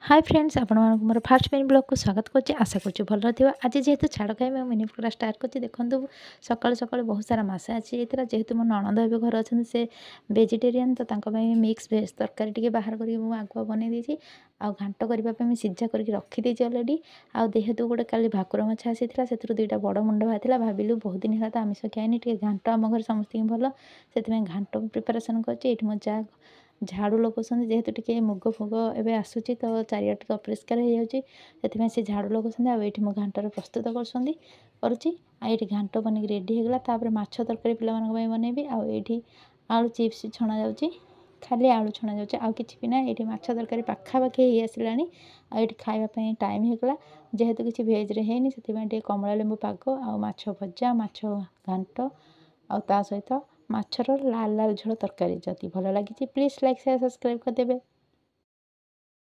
Hi friends आपण मोर fast mini blog को स्वागत करछि आशा करछि भल थिबा आज जेहेतु छाड़ खाई मैं मिनी ब्लॉग स्टार्ट करछि देखंतु सकाळ सकाळ बहुत सारा मास अछि एतरा जेहेतु मो ननद एबे घर अछन से वेजिटेरियन तो तांको ପାଇଁ मिक्स वेज तरकारी टिके बाहर करी मु आगुआ बनै देछि आ घांट करबा पे मैं सिज्जा करके रखी देछि ऑलरेडी आ जेहेतु गोटे काली भाकुर माछ आसीथिला सेतरु दुईटा बड़ मुंड भाथिला भाबिलु बहुत दिन होला त आमिष खाइनी टिके घांट आम घर समस्ती भल सेति में घांट प्रिपरेशन करछि एठी मो जा झाड़ू लगाउछन्ति जेहेतु टिके मुग फुग एबे आसुछि तो चारिया टिके अपरिष्कार हो जाउछि सेति से झाड़ू लगाउछन्ति आ एठी मो घांटर प्रस्तुत करछन्ति करूछि आ एठी घांट बनिक रेडी हो गला तापर माछ तरकारी पिला मानक पई बनेबी आ एठी आलू चिप्स छणा जाउछि खाली आलू छणा जाउछि आ किछि भी ना एठी माछ तरकारी पाखा पाखी हे आसिलानी आ एठी खाइबा पई टाइम हो गला जेहेतु किछि भेज रे हेनी सेति पई टिके कमला लेंबू पाग आ माछ भजा माछ घांट आ ता सहित माछर लाल लाल झोल तरकारी जदि भल लागिछि प्लीज लाइक शेयर सब्सक्राइब कर देबे।